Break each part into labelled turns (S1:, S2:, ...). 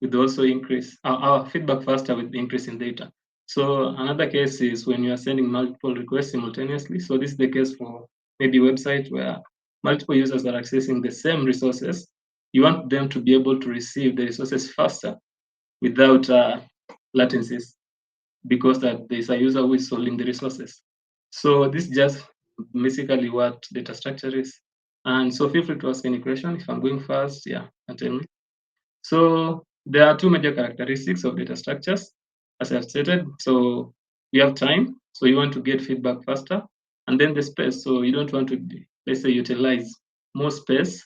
S1: with also increase our feedback faster with the increase in data. So another case is when you are sending multiple requests simultaneously. So this is the case for maybe website where multiple users are accessing the same resources. You want them to be able to receive the resources faster without latencies, because that there's a user who is holding the resources. So this is just basically what data structure is. And so feel free to ask any question. If I'm going fast, yeah, and tell me. So there are two major characteristics of data structures, as I've stated. So you have time, so you want to get feedback faster, and then the space. So you don't want to, let's say, utilize more space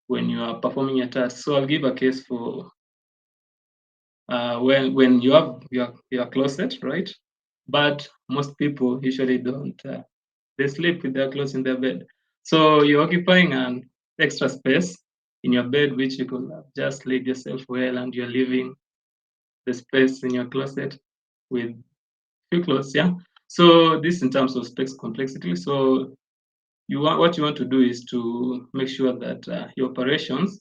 S1: when you are performing a task. So I'll give a case for when you have your closet, right? But most people usually don't. They sleep with their clothes in their bed. So you're occupying an extra space in your bed, which you could have just laid yourself well, and you're leaving the space in your closet with few clothes. Yeah. So this in terms of space complexity. So what you want to do is to make sure that your operations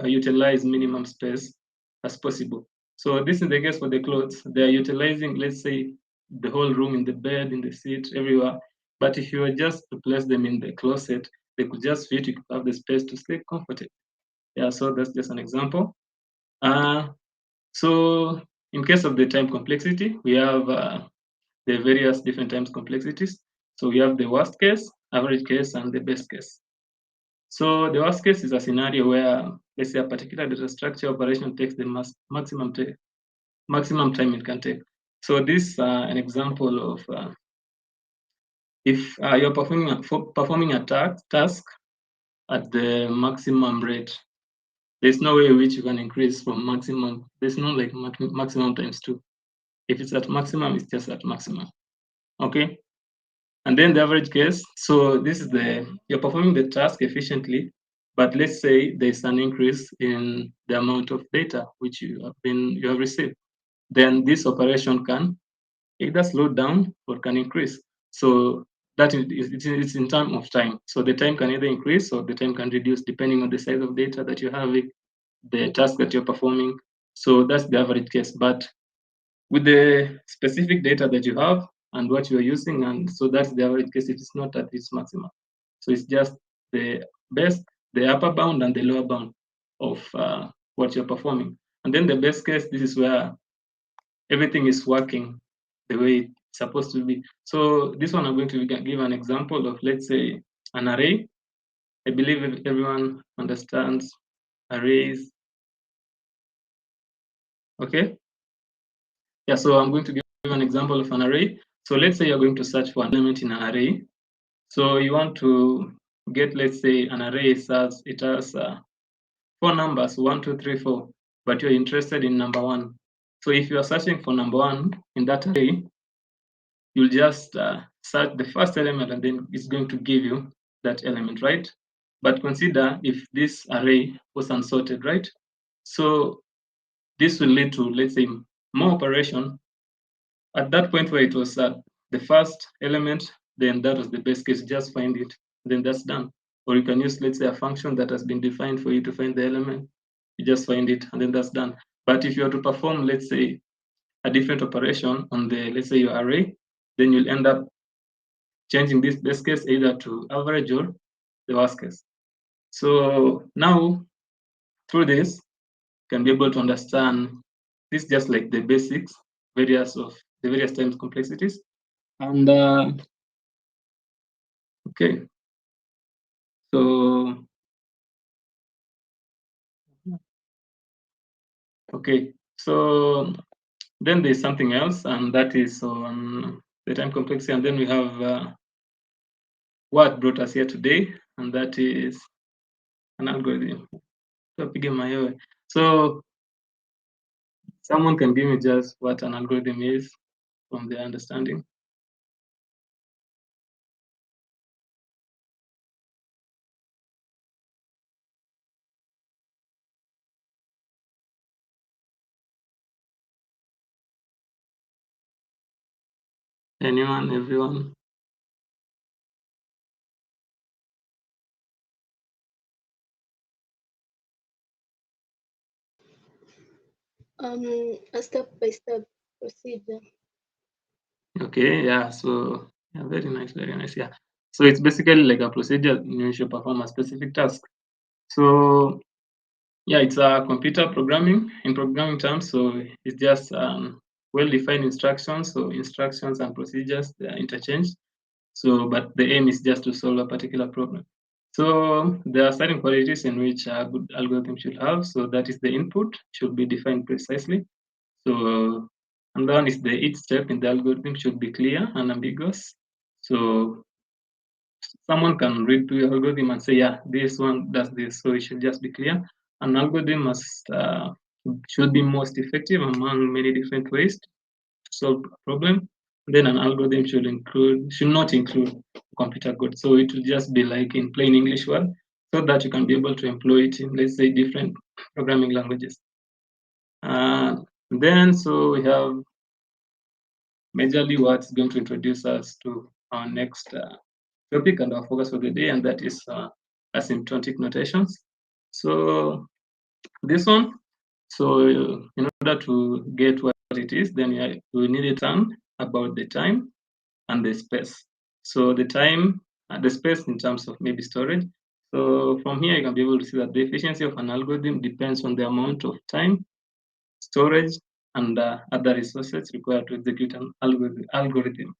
S1: utilize minimum space as possible. So this is the case for the clothes. They are utilizing, let's say, the whole room, in the bed, in the seat, everywhere. But if you were just to place them in the closet, they could just fit. You could have the space to sleep comfortably. Yeah, so that's just an example. So in case of the time complexity, we have the various different times complexities. So we have the worst case, average case, and the best case. So the worst case is a scenario where, let's say, a particular data structure operation takes the maximum time it can take. So this is an example of if you're performing a task at the maximum rate, there's no way in which you can increase from maximum. There's no like maximum times 2. If it's at maximum, it's just at maximum. Okay. And then the average case. So this is you're performing the task efficiently, but let's say there's an increase in the amount of data which you have received. Then this operation can either slow down or can increase. So that it's in terms of time. So the time can either increase or the time can reduce depending on the size of data that you're having, the task that you're performing. So that's the average case. But with the specific data that you have and what you're using, and so that's the average case. It is not at its maximum. So it's just the best, the upper bound and the lower bound of what you're performing. And then the best case, this is where everything is working the way it's supposed to be. So this one I'm going to give an example of, let's say, an array. I believe everyone understands arrays. Okay. Yeah, so I'm going to give an example of an array. So let's say you're going to search for an element in an array. So you want to get, let's say, an array it has 4 numbers, 1, 2, 3, 4, but you're interested in number 1. So if you are searching for number 1 in that array, you'll just search the first element, and then it's going to give you that element, right? But consider if this array was unsorted, right? So this will lead to, let's say, more operation. At that point where it was the first element, then that was the best case. Just find it, then that's done. Or you can use, let's say, a function that has been defined for you to find the element. You just find it, and then that's done. But if you are to perform, let's say, a different operation on the, let's say, your array, then you'll end up changing this best case either to average or the worst case. So now, through this, you can be able to understand this just like the basics, various times complexities. And okay, so then there's something else, and that is on the time complexity. And then we have what brought us here today, and that is an algorithm. So someone can give me just what an algorithm is from their understanding. Anyone, everyone?
S2: A step-by-step procedure.
S1: Okay, yeah, so yeah, very nice, yeah. So it's basically like a procedure in which you perform a specific task. So yeah, it's a computer programming in programming terms. So it's just well-defined instructions. So instructions and procedures, they are interchanged. So, but the aim is just to solve a particular problem. So there are certain qualities in which a good algorithm should have. So that is the input should be defined precisely. So and then is the each step in the algorithm should be clear and ambiguous. So someone can read through your algorithm and say, yeah, this one does this. So it should just be clear. An algorithm must should be most effective among many different ways to solve a problem. Then an algorithm should not include computer code. So it will just be like in plain English word, so that you can be able to employ it in, let's say, different programming languages. Then so we have majorly what's going to introduce us to our next topic and our focus for the day, and that is asymptotic notations. So this one, so in order to get what it is, then we need a term about the time and the space. So the time and the space in terms of maybe storage. So from here, you can be able to see that the efficiency of an algorithm depends on the amount of time, storage, and other resources required to execute an algorithm.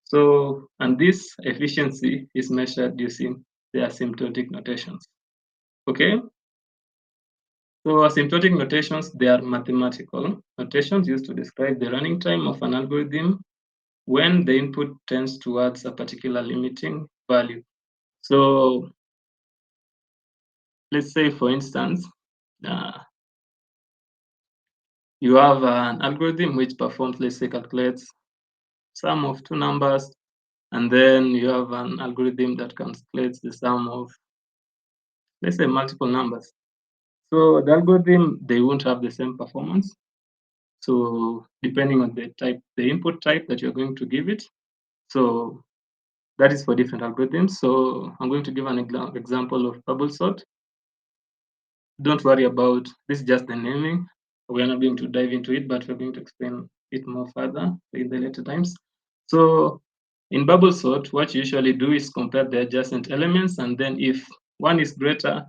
S1: So, and this efficiency is measured using the asymptotic notations. Okay, so asymptotic notations, they are mathematical notations used to describe the running time of an algorithm when the input tends towards a particular limiting value. So let's say, for instance, uh, you have an algorithm which performs, let's say, calculates sum of two numbers, and then you have an algorithm that calculates the sum of, let's say, multiple numbers. So the algorithm, they won't have the same performance. So depending on the type, the input type that you're going to give it. So that is for different algorithms. So I'm going to give an example of bubble sort. Don't worry about this, is just the naming. We're not going to dive into it, but we're going to explain it more further in the later times. So in bubble sort, what you usually do is compare the adjacent elements, and then if one is greater,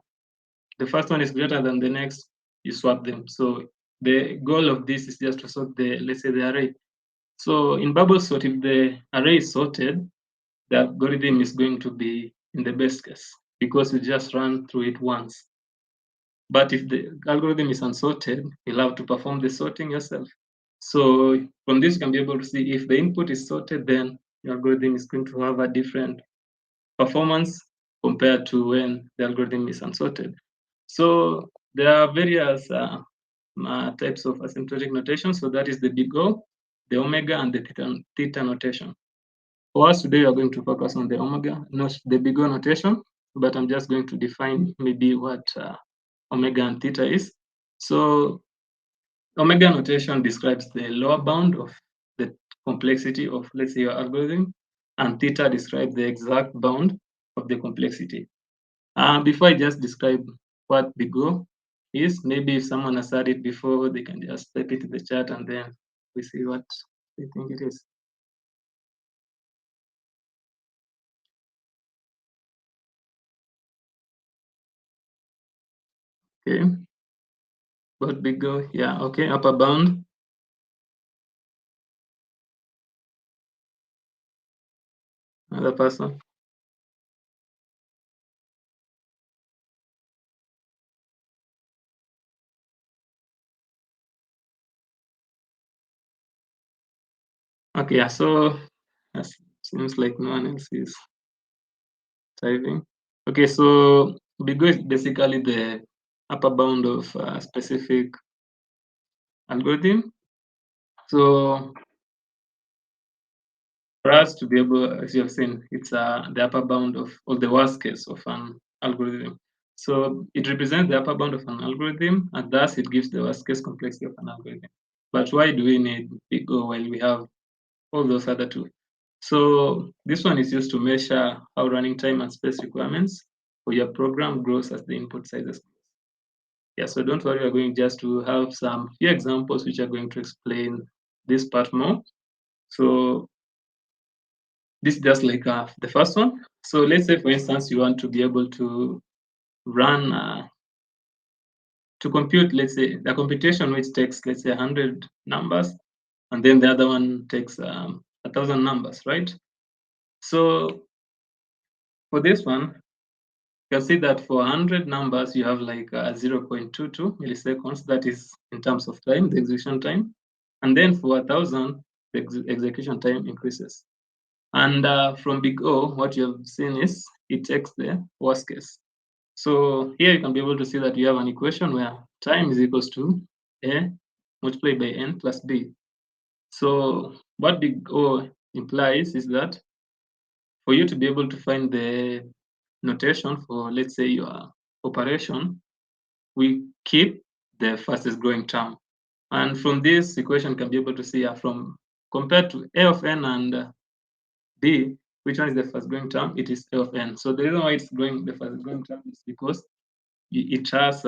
S1: the first one is greater than the next, you swap them. So the goal of this is just to sort the, let's say, the array. So in bubble sort, if the array is sorted, the algorithm is going to be in the best case because you just run through it once. But if the algorithm is unsorted, you'll have to perform the sorting yourself. So from this, you can be able to see if the input is sorted, then the algorithm is going to have a different performance compared to when the algorithm is unsorted. So there are various types of asymptotic notation. So that is the big O, the omega, and the theta notation. For us today, we are going to focus on the omega, not the big O notation, but I'm just going to define maybe what omega and theta is. So omega notation describes the lower bound of the complexity of, let's say, your algorithm, and theta describes the exact bound of the complexity. Before I just describe what big O is, maybe if someone has heard it before, they can just type it in the chat and then we see what they think it is. Okay. What big O? Yeah, okay, upper bound. Another person. Okay, yeah, so seems like no one else is typing. Okay, so big O is basically the upper bound of a specific algorithm. So for us to be able, as you have seen, it's the upper bound of, or the worst case of an algorithm. So it represents the upper bound of an algorithm, and thus it gives the worst case complexity of an algorithm. But why do we need big O while we have all those other two? So this one is used to measure how running time and space requirements for your program grows as the input sizes. Yeah, so don't worry, we're going just to have some few examples which are going to explain this part more. So this is just like the first one. So let's say, for instance, you want to be able to run to compute, let's say, the computation which takes, let's say, 100 numbers, and then the other one takes 1,000 numbers, right? So for this one, you can see that for 100 numbers, you have like 0.22 milliseconds. That is in terms of time, the execution time. And then for 1,000, the execution time increases. And from big O, what you have seen is it takes the worst case. So here you can be able to see that you have an equation where time is equals to A multiplied by N plus B. So what big O implies is that for you to be able to find the notation for, let's say, your operation, we keep the fastest growing term. And from this equation, can be able to see from compared to A of N and B, which one is the fast growing term? It is A of N. So the reason why it's growing, the fast growing term, is because it has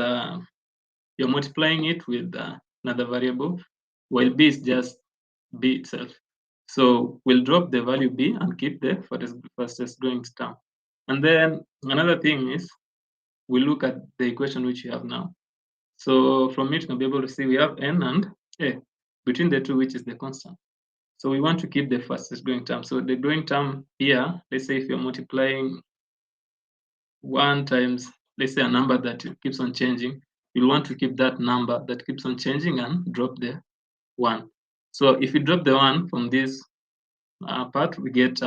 S1: you're multiplying it with another variable, while B is just B itself. So we'll drop the value B and keep the fastest growing term. And then another thing is we look at the equation which we have now. So from it, you can be able to see we have N and A between the two, which is the constant. So we want to keep the fastest growing term. So the growing term here, let's say if you're multiplying 1 times, let's say a number that keeps on changing, you'll want to keep that number that keeps on changing and drop the 1. So if you drop the 1 from this part, we get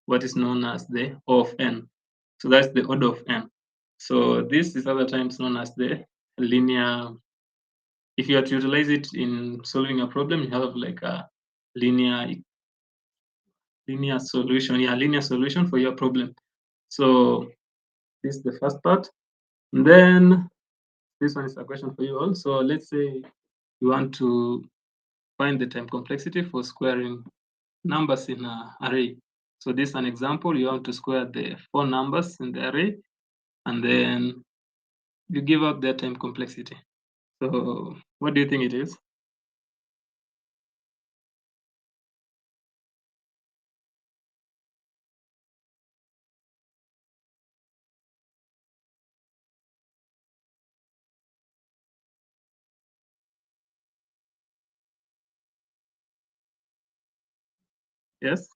S1: what is known as the O of N. So that's the order of N. So this is other times known as the linear. If you are to utilize it in solving a problem, you have like a linear solution, linear solution for your problem. So this is the first part. And then this one is a question for you all. So let's say you want to find the time complexity for squaring numbers in an array. So this is an example. You want to square the 4 numbers in the array, and then you give out their time complexity. So what do you think it is? Yes?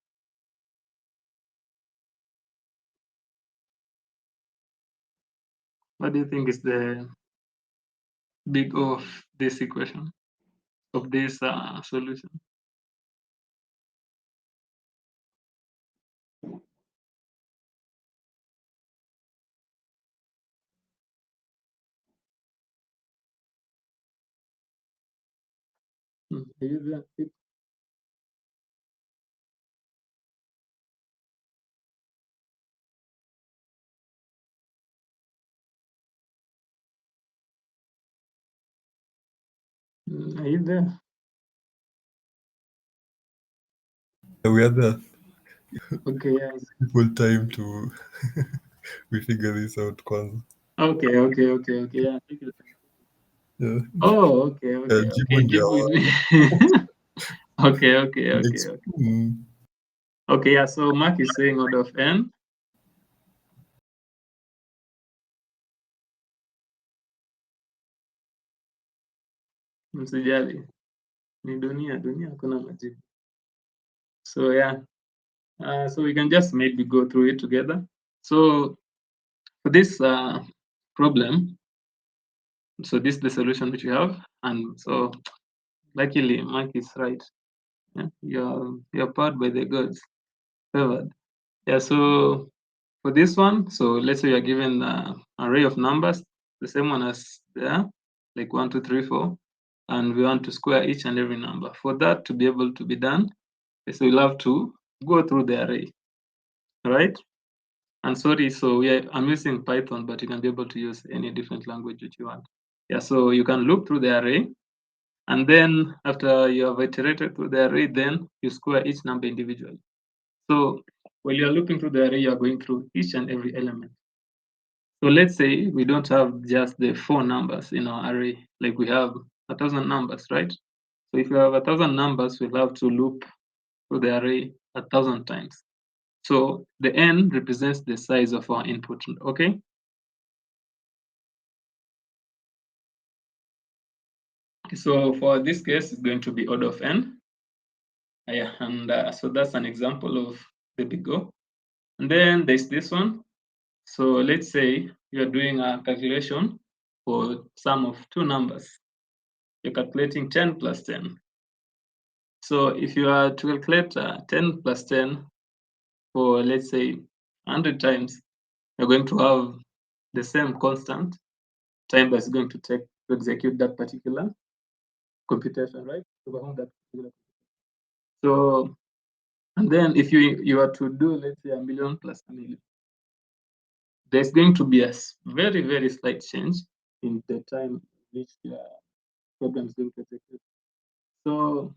S1: What do you think is the big O of this equation, of this solution? Are you there? Are you there?
S3: We had that
S1: Okay, yes.
S3: full time to we figure this out kwanza.
S1: Okay. Yeah, take your time.
S3: Yeah.
S1: Oh, okay.
S3: Jibu ndio
S1: Okay. Okay, yeah, so Mark is saying order of N. Msijali. Ni dunia hakuna majibu. So yeah, so we can just maybe go through it together. So for this problem, so this is the solution which we have, and so luckily Mark is right. Yeah, you're powered by the gods, favored. Yeah, so for this one, so let's say you're given an array of numbers, the same one as there, like 1, 2, 3, 4, and we want to square each and every number. For that to be able to be done, so we'll have to go through the array, right? And sorry, so I'm using Python, but you can be able to use any different language that you want. Yeah, so you can look through the array, and then after you have iterated through the array, then you square each number individually. So while you're looking through the array, you're going through each and every element. So let's say we don't have just the 4 numbers in our array, like we have 1,000 numbers, right? So if you have 1,000 numbers, we'll have to loop through the array 1,000 times. So the n represents the size of our input, okay? So for this case, it's going to be order of n. Yeah, and so that's an example of the big O. And then there's this one. So let's say you're doing a calculation for sum of 2 numbers. You're calculating 10 plus 10. So if you are to calculate 10 plus 10 for, let's say, 100 times, you're going to have the same constant time that's going to take to execute that particular computation, right? To perform that particular. So, and then if you are to do, let's say, 1,000,000 plus 1,000,000, there's going to be a very, very slight change in the time which the program is going to execute. So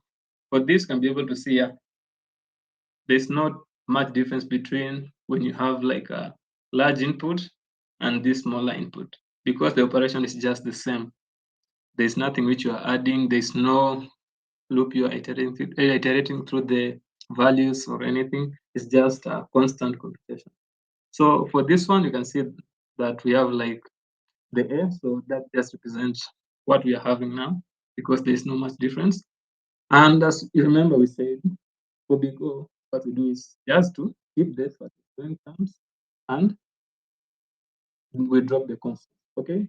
S1: for this, can be able to see there's not much difference between when you have like a large input and this smaller input, because the operation is just the same. There's nothing which you are adding. There's no loop you are iterating through the values or anything. It's just a constant computation. So for this one, you can see that we have like the A, so that just represents what we are having now, because there's no much difference. And as you remember, we said for big O, what we do is just to keep the satisfying terms and we drop the constant. Okay.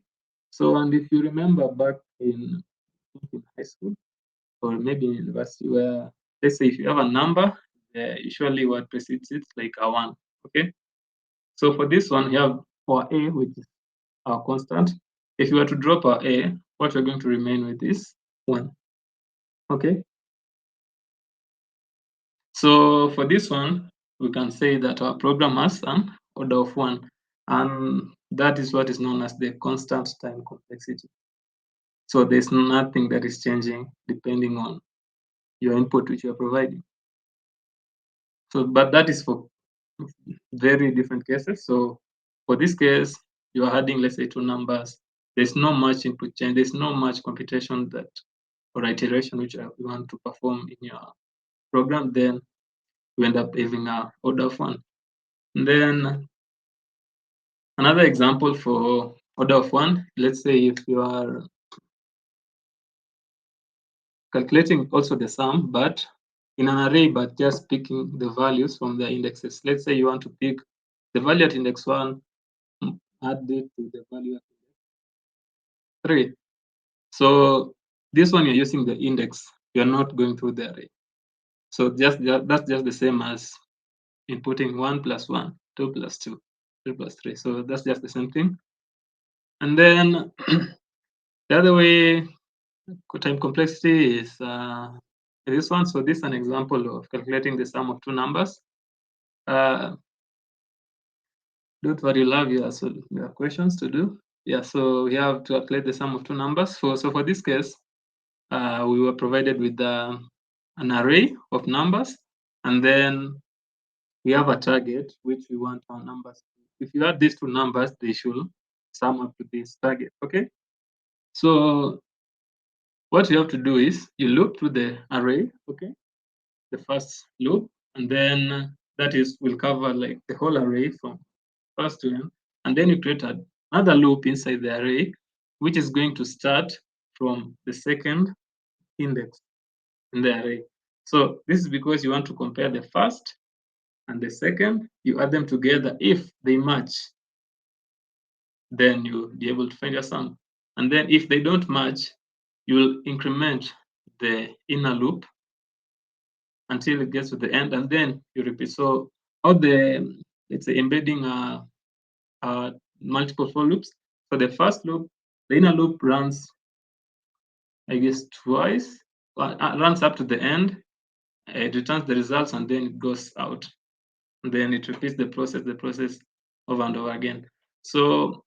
S1: So, and if you remember back in high school or maybe in university, where let's say if you have a number, usually what precedes it like a 1. Okay. So for this one, we have our A, which is our constant. If you were to drop our A, what we're going to remain with is 1. Okay. So for this one, we can say that our program has an order of 1, and that is what is known as the constant time complexity. So there's nothing that is changing depending on your input which you are providing. So, but that is for very different cases. So for this case, you are adding, let's say, 2 numbers. There's no much input change. There's no much computation that or iteration which you want to perform in your program. Then you end up having an order of 1. And then another example for order of 1, let's say if you are calculating also the sum, but in an array, but just picking the values from the indexes. Let's say you want to pick the value at index 1, add it to the value at index 3. So this one you're using the index, you're not going through the array. So that's just the same as inputting 1 plus 1, 2 plus 2, 3 plus 3. So that's just the same thing. And then the other way, time complexity is this one. So this is an example of calculating the sum of 2 numbers. Don't worry, love, you have questions to do. Yeah, so we have to calculate the sum of 2 numbers. So for this case, we were provided with an array of numbers, and then we have a target which we want our numbers. If you add these 2 numbers, they should sum up to this target. Okay. So what you have to do is you loop through the array. Okay, the first loop, and then that is will cover like the whole array from first to end, and then you create another loop inside the array, which is going to start from the second index in the array. So this is because you want to compare the first and the second. You add them together. If they match, then you'll be able to find your sum. And then if they don't match, you will increment the inner loop until it gets to the end, and then you repeat. So all the, let's say, embedding multiple for loops. So the first loop, the inner loop runs, I guess, twice, runs up to the end, it returns the results, and then it goes out. And then it repeats the process over and over again. So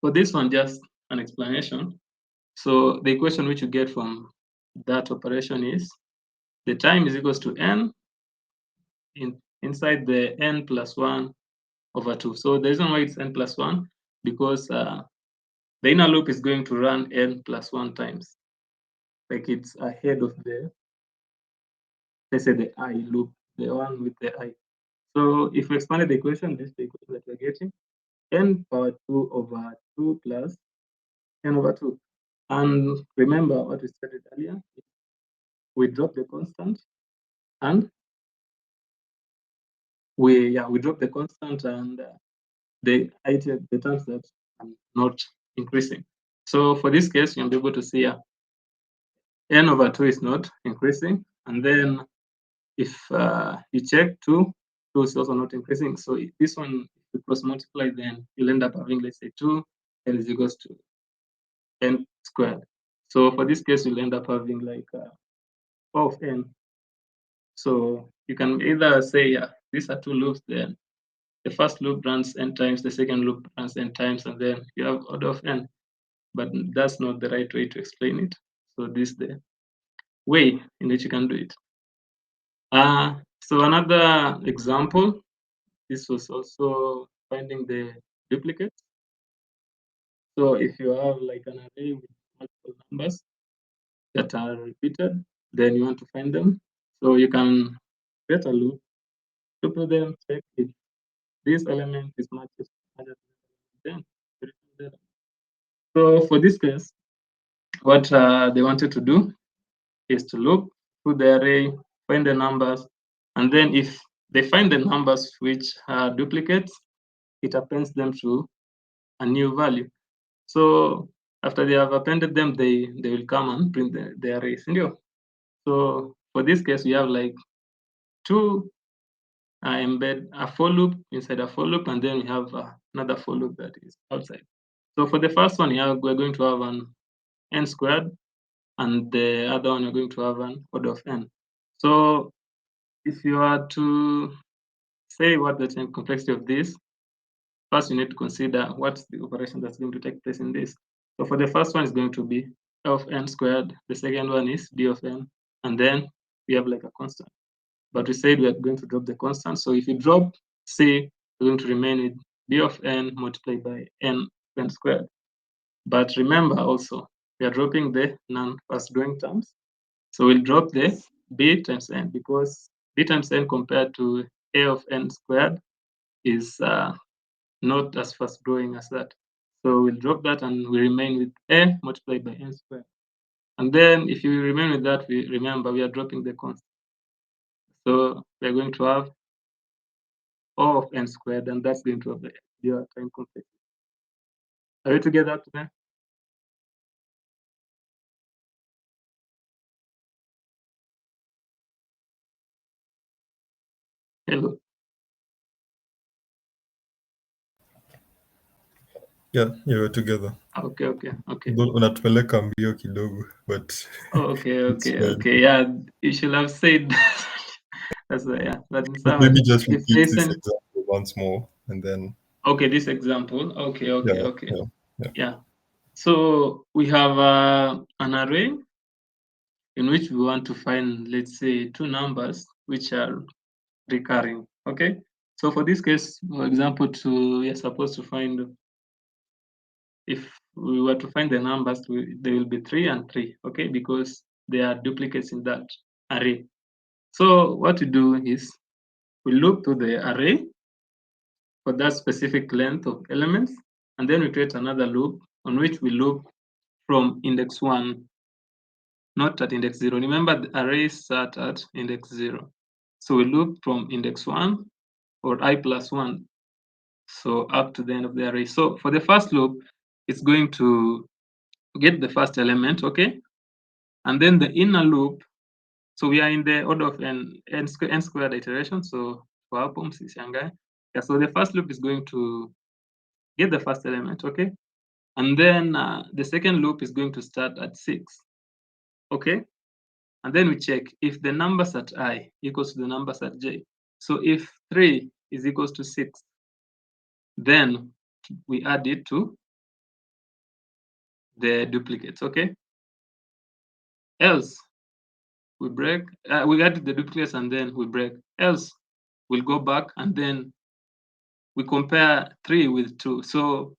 S1: for this one, just an explanation. So the equation which you get from that operation is the time is equals to n inside the n plus 1 over 2. So the reason why it's n plus 1, because the inner loop is going to run n plus 1 times. Like it's ahead of the, let's say, the I loop, the one with the I. So if we expanded the equation, this is the equation that we're getting, n power 2 over 2 plus n over 2. And remember what we studied earlier, we drop the constant and we drop the constant and the terms that are not increasing. So for this case, you'll be able to see n over 2 is not increasing. And then if you check 2 is also not increasing. So this one, if you cross multiply, then you'll end up having, let's say, 2 n is equals to n squared. So for this case, you'll end up having like 4 of n. So you can either say, these are two loops, then the first loop runs n times, the second loop runs n times, and then you have order of n. But that's not the right way to explain it. So this is the way in which you can do it. So another example, this was also finding the duplicates. So if you have like an array with multiple numbers that are repeated, then you want to find them. So you can create a loop, loop them, check if this element is matches, then return them. So for this case, what they wanted to do is to loop through the array, find the numbers, and then if they find the numbers which are duplicates, it appends them to a new value. So after they have appended them, they will come and print the array. So for this case, we have like two embed a for loop inside a for loop, and then we have another for loop that is outside. So for the first one, we're going to have an n squared, and the other one, you're going to have an order of n. So if you are to say what the time complexity of this, first you need to consider what's the operation that's going to take place in this. So for the first one is going to be of n squared, the second one is d of n, and then we have like a constant. But we said we are going to drop the constant. So if you drop c, you're going to remain with d of n multiplied by n squared. But remember also, we are dropping the non-fast growing terms. So we'll drop the b times n, because b times n compared to a of n squared is not as fast growing as that. So we'll drop that and we remain with a multiplied by n squared. And then if you remain with that, we remember we are dropping the constant. So we're going to have O of n squared, and that's going to have your time complexity. Are you together up to there? Hello.
S3: Yeah, you're together.
S1: Okay.
S3: Unatupeleka mbio kidogo, but
S1: Okay. Yeah, you should have said that's but
S3: maybe just
S1: if
S3: repeat this
S1: listen,
S3: example once more, and then
S1: okay, this example. Okay.
S3: yeah.
S1: So we have an array in which we want to find, let's say, two numbers which are recurring. Okay. So for this case, for example, you're supposed to find, if we were to find the numbers, they will be 3 and 3, okay, because they are duplicates in that array. So what we do is we loop to the array for that specific length of elements, and then we create another loop on which we loop from index 1, not at index 0. Remember, the array start at index 0. So we loop from index 1 or I plus 1, so up to the end of the array. So for the first loop, it's going to get the first element, okay? And then the inner loop, so we are in the order of n squared iteration. So for our POMs is Shanghai. Yeah, so the first loop is going to get the first element, okay? And then the second loop is going to start at 6, okay? And then we check if the numbers at I equals to the numbers at j. So if 3 is equals to 6, then we add it to the duplicates, okay? Else, we break, we add the duplicates and then we break. Else, we'll go back and then we compare 3 with 2. So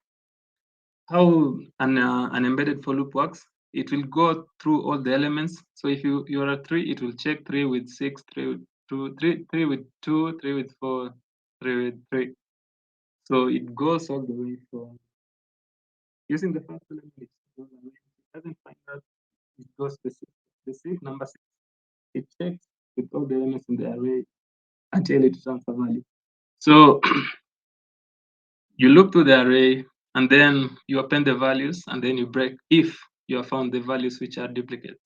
S1: how an embedded for loop works. It will go through all the elements. So if you are a 3, it will check 3 with 6, 3 with 2, 3 with 2, 3 with 4, 3 with 3. So it goes all the way from using the first element. It doesn't find out. It goes specific number 6. It checks with all the elements in the array until it returns a value. So you look to the array and then you append the values and then you break if you have found the values which are duplicates.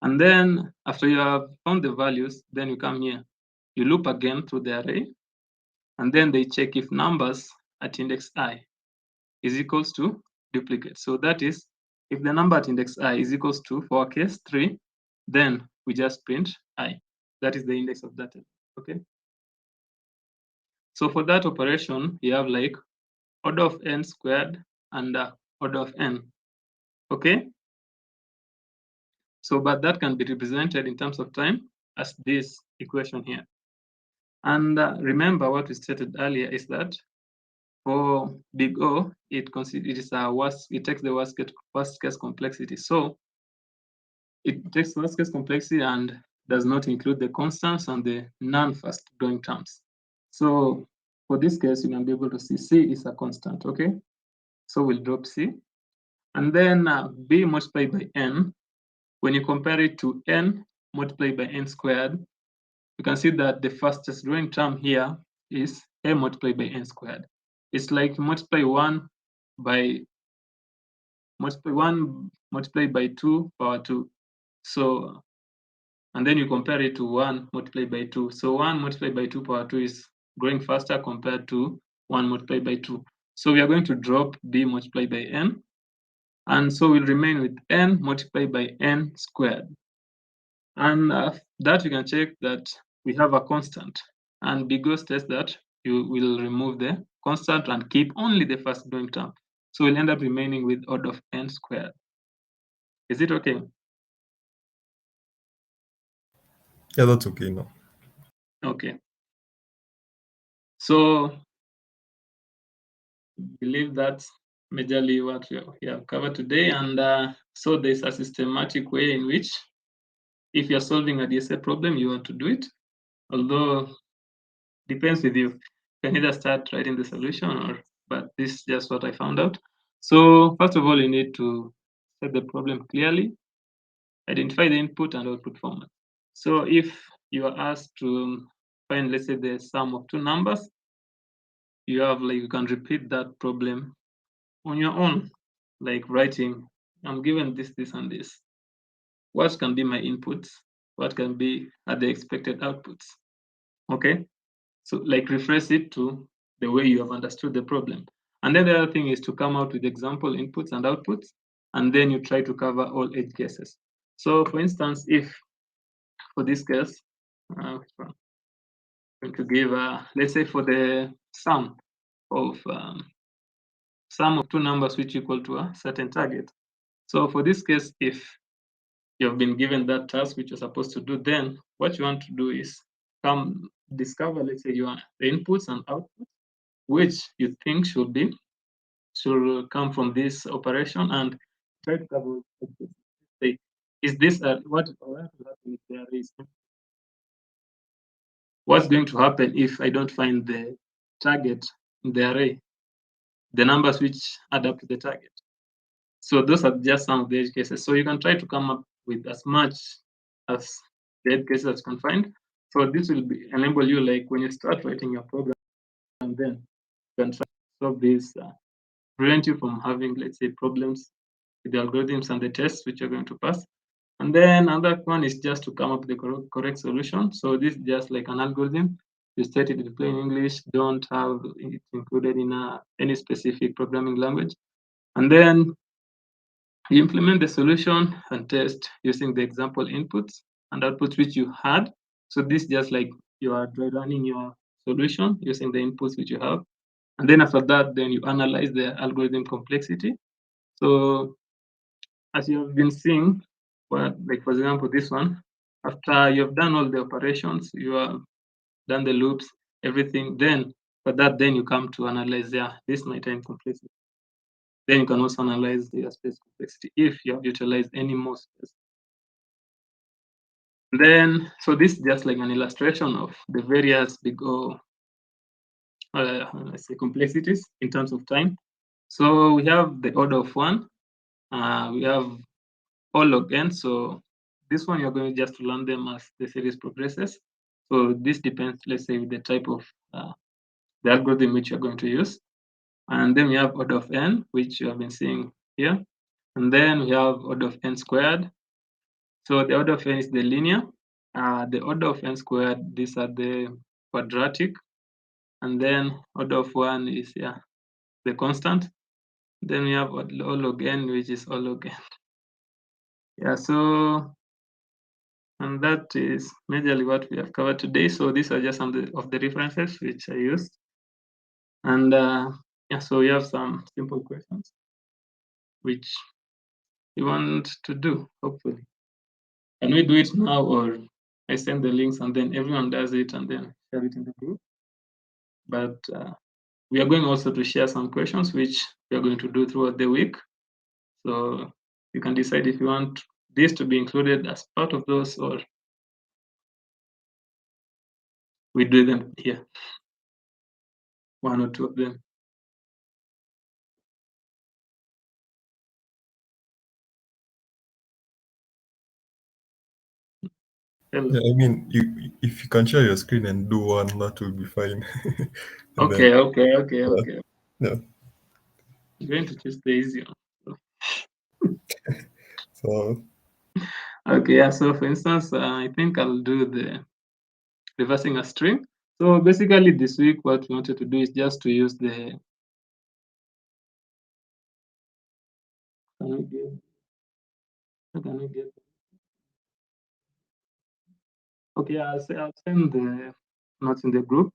S1: And then after you have found the values, then you come here. You loop again through the array and then they check if numbers at index I is equals to duplicate. So that is, if the number at index I is equals to, for our case, 3, then we just print I. That is the index of that. Okay. So for that operation, you have like order of n squared and order of n. Okay. So, but that can be represented in terms of time as this equation here. And remember what we stated earlier is that for big O, it takes the worst case complexity. So it takes worst case complexity and does not include the constants and the non-fast growing terms. So for this case, you can be able to see C is a constant, okay? So we'll drop C. And then B multiplied by N, when you compare it to N multiplied by N squared, you can see that the fastest growing term here is A multiplied by N squared. It's like multiply 1 multiplied by 2 power 2. So, and then you compare it to 1 multiplied by 2. So 1 multiplied by 2 power 2 is growing faster compared to 1 multiplied by 2. So we are going to drop B multiplied by N. And so we'll remain with N multiplied by N squared. And that you can check that we have a constant. And Bigos says that you will remove the constant and keep only the first growing term. So we'll end up remaining with order of N squared. Is it okay?
S3: Yeah, that's okay now.
S1: Okay. So I believe that's majorly what we have covered today. And so there's a systematic way in which if you're solving a DSA problem, you want to do it. Although depends with you. You can either start writing the solution but this is just what I found out. So first of all, you need to set the problem clearly, identify the input and output format. So if you are asked to find, let's say, the sum of two numbers, you can repeat that problem on your own, like writing, I'm given this, this, and this. What can be my inputs? What can be the expected outputs? Okay. So like rephrase it to the way you have understood the problem. And then the other thing is to come out with example inputs and outputs, and then you try to cover all edge cases. So for instance, if for this case, I'm going to give, let's say for the sum of two numbers which equal to a certain target. So for this case, if you have been given that task which you're supposed to do, then what you want to do is come discover, let's say, the inputs and outputs which you think should come from this operation and try to cover it. Say, is this what will happen if there is? What's going to happen if I don't find the target in the array, the numbers which add up to the target? So those are just some of the edge cases. So you can try to come up with as much as the edge cases as you can find. So this will enable you, like when you start writing your program, and then you can try to solve this, prevent you from having, let's say, problems with the algorithms and the tests which you're going to pass. And then another one is just to come up with the correct solution. So this is just like an algorithm. You state it in plain English, don't have it included in any specific programming language. And then you implement the solution and test using the example inputs and outputs which you had. So this is just like you are running your solution using the inputs which you have. And then after that, then you analyze the algorithm complexity. So as you have been seeing, like for example, this one, after you've done all the operations, you have done the loops, everything, then for that, then you come to analyze this my time complexity. Then you can also analyze the space complexity if you have utilized any more space. Then, so this is just like an illustration of the various big O, let's say complexities in terms of time. So we have the order of one, we have all log n. So this one you're going just to learn them as the series progresses. So this depends, let's say, with the type of the algorithm which you're going to use. And then we have order of n, which you have been seeing here. And then we have order of n squared. So the order of n is the linear. The order of n squared, these are the quadratic. And then order of one is the constant. Then we have all log n, which is all log n. So and that is majorly what we have covered today. So these are just some of the references which I used. And so we have some simple questions which you want to do, hopefully. Can we do it now, or I send the links and then everyone does it and then share it in the group? But we are going also to share some questions which we are going to do throughout the week. So you can decide if you want this to be included as part of those, or we do them here, one or two of them. Hello.
S3: Yeah, I mean, if you can share your screen and do one, that will be fine. And
S1: Okay.
S3: Yeah.
S1: I'm going to choose the easy one.
S3: So
S1: Okay, so for instance, I think I'll do the reversing a string. So basically this week, what we wanted to do is just to use the, okay, I'll send the notes in the group.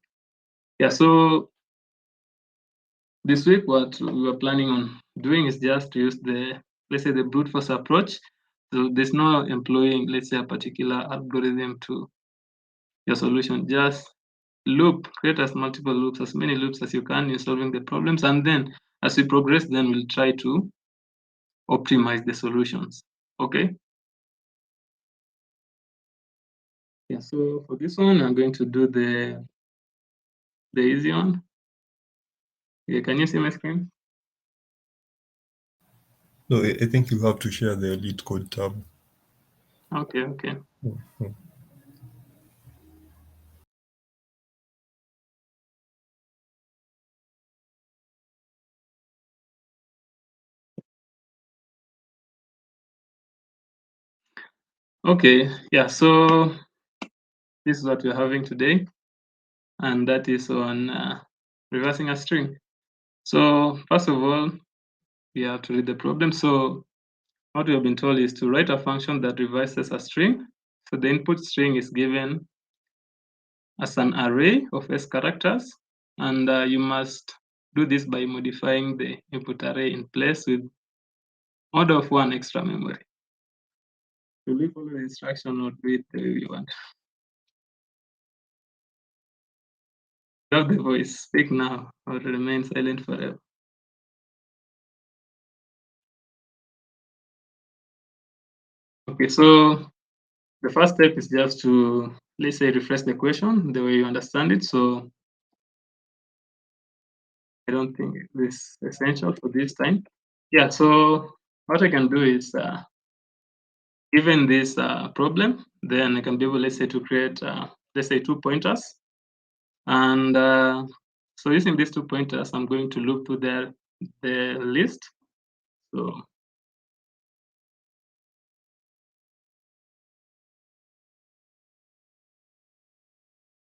S1: So this week, what we were planning on doing is just to use the, let's say, the brute force approach. So there's no employing, let's say, a particular algorithm to your solution. Just create as multiple loops, as many loops as you can in solving the problems. And then as we progress, then we'll try to optimize the solutions. Okay? So for this one, I'm going to do the easy one. Can you see my screen?
S3: no, I think you have to share the lead code tab.
S1: Okay.
S3: Mhm.
S1: Okay, so this is what we're having today, and that is on reversing a string. So first of all, we have to read the problem. So what we have been told is to write a function that reverses a string. So the input string is given as an array of S characters, and you must do this by modifying the input array in place with order of one extra memory. Will we follow the instruction or do it the way we want? You have the voice, speak now or remain silent forever. Okay, so the first step is just to, let's say, refresh the question the way you understand it. So I don't think this is essential for this time. So what I can do is, given this problem, then I can be able, let's say, to create, let's say, 2 pointers. And so using these 2 pointers, I'm going to loop to the list. So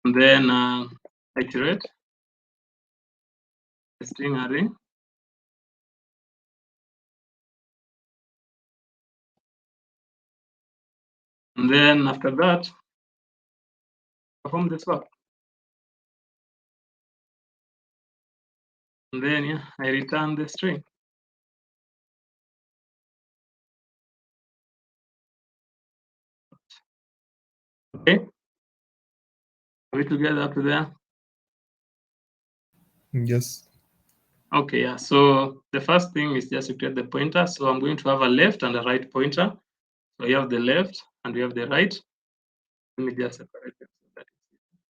S1: and then iterate the string array. And then after that, perform the swap. And then I return the string. Okay. Are we together up to there?
S3: Yes.
S1: Okay, yeah. So the first thing is just to create the pointer. So I'm going to have a left and a right pointer. So you have the left and we have the right. Let me just separate them.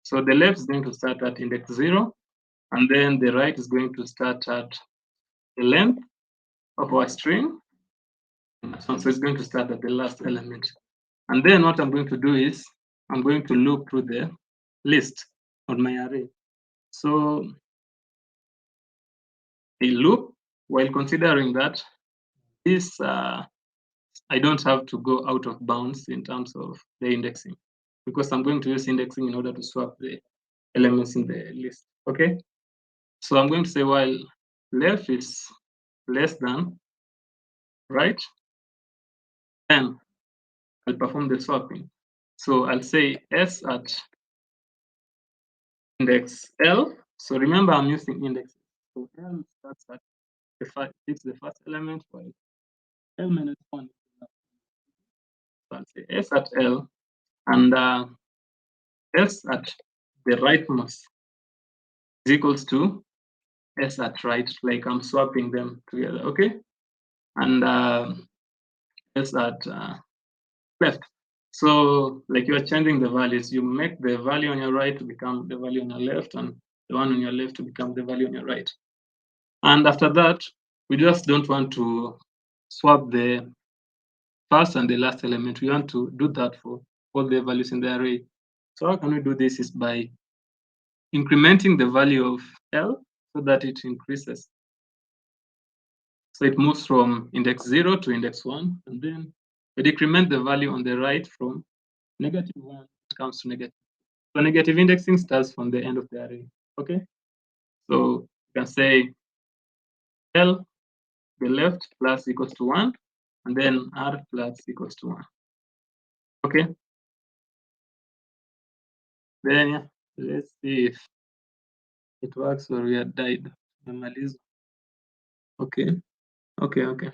S1: So the left is going to start at index 0, and then the right is going to start at the length of our string. So it's going to start at the last element. And then what I'm going to do is I'm going to loop through the list on my array. So a loop, while considering that this I don't have to go out of bounds in terms of the indexing, because I'm going to use indexing in order to swap the elements in the list. Okay, so I'm going to say while left is less than right, then I'll perform the swapping. So I'll say s at index L. So remember, I'm using indexes. So L starts at it's the first element, while L minus 1. So I'll say S at L, and S at the rightmost is equals to S at right, like I'm swapping them together, okay? And S at left. So like you're changing the values, you make the value on your right to become the value on your left, and the one on your left to become the value on your right. And after that, we just don't want to swap the first and the last element. We want to do that for all the values in the array. So how can we do this is by incrementing the value of L so that it increases. So it moves from index 0 to index 1, and then we decrement the value on the right from -1, it comes to negative. So negative indexing starts from the end of the array, okay? So you can say L, the left, plus equals to 1, and then R plus equals to 1, okay? Then yeah, let's see if it works or we are died. Okay, okay, okay.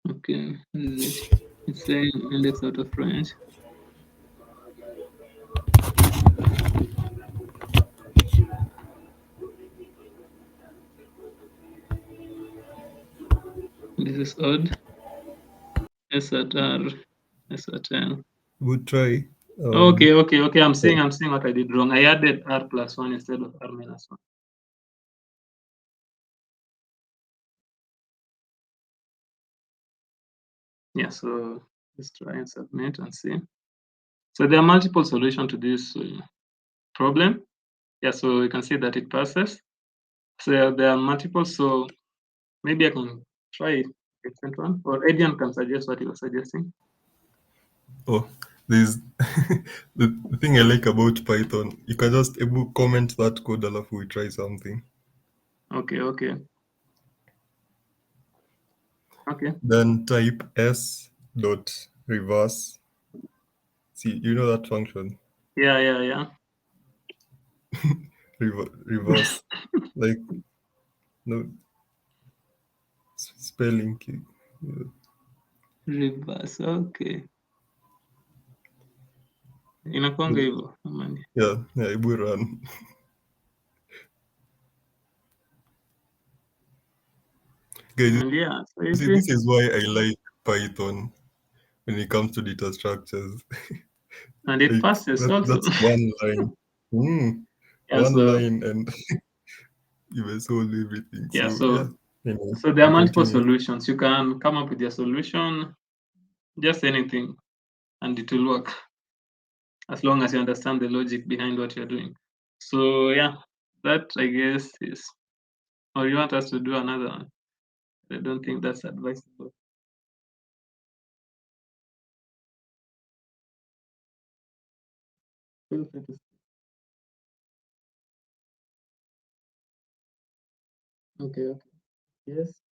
S1: Okay, it's saying index out of range. This is odd. S at R, S at N.
S3: We'll try.
S1: Okay. I'm seeing what I did wrong. I added R plus 1 instead of R minus 1. Yeah, so let's try and submit and see. So there are multiple solutions to this problem. Yeah, so you can see that it passes. So there are multiple, so maybe I can try a different one, or Adrian can suggest what he was suggesting.
S3: Oh, there's the thing I like about Python. You can just able comment that code alafu we try something.
S1: Okay.
S3: Then type s dot reverse. See, you know that function.
S1: Yeah.
S3: Reverse, like no spelling key.
S1: Reverse, okay. Inakwanga hivyo amani.
S3: Yeah, Ibu run. Guys,
S1: And yeah, so you
S3: see,
S1: see,
S3: this is why I like Python when it comes to data structures.
S1: and it
S3: Like
S1: passes also.
S3: that's one line.
S1: Yeah,
S3: One
S1: so
S3: line and you will solve everything.
S1: yeah,
S3: So yeah,
S1: so
S3: anyway,
S1: so there are
S3: we
S1: multiple
S3: continue.
S1: solutions. You can come up with your solution, just anything, and it will work as long as you understand the logic behind what you're doing. So yeah, that I guess is, or you want us to do another one? I don't think that's advisable. Feel free to- Okay. Yes.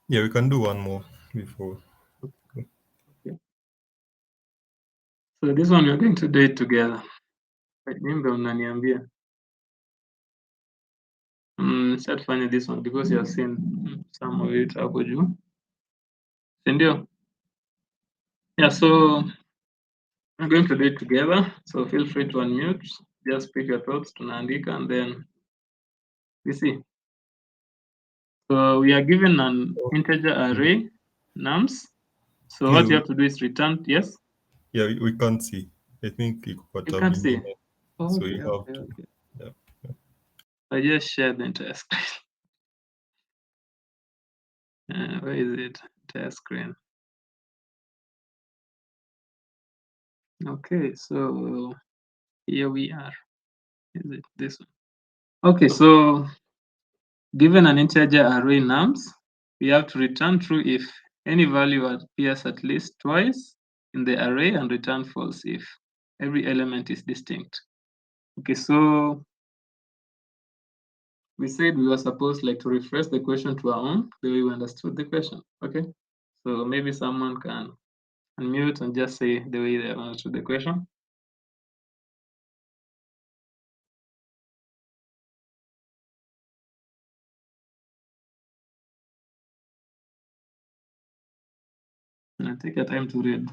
S3: Yeah, we can do one more before.
S1: Okay. So this one we're going to do it together. Nyimbe unaniambia. Start finding this one because you have seen some of it hapo juu, si ndio? Yeah, so I'm going to do it together, so feel free to unmute, just speak your thoughts, tunaandika, and then we see. So we are given an integer array, nums. So
S3: Yeah,
S1: what you have to do is return, yes?
S3: Yeah, we can't see. I think iko kwa
S1: You
S3: tab
S1: can't see.
S3: ingine.
S1: Oh,
S3: So
S1: okay,
S3: you have
S1: okay,
S3: to.
S1: okay.
S3: Yeah.
S1: I just shared the entire screen. Where is it? Entire screen. Okay, so here we are. Is it this one? Okay, so given an integer array nums, we have to return true if any value appears at least twice in the array and return false if every element is distinct. Okay, so we said we were supposed like to refresh the question to our own, the way we understood the question. Okay, so maybe someone can unmute and just say the way they understood the question. And take your time to read.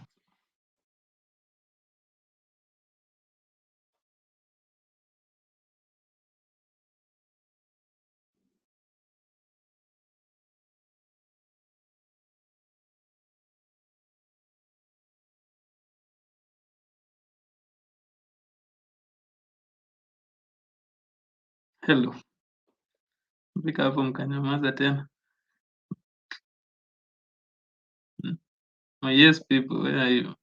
S1: Hello. Fika hapo mkanyamaza tena. My yes people, where are you?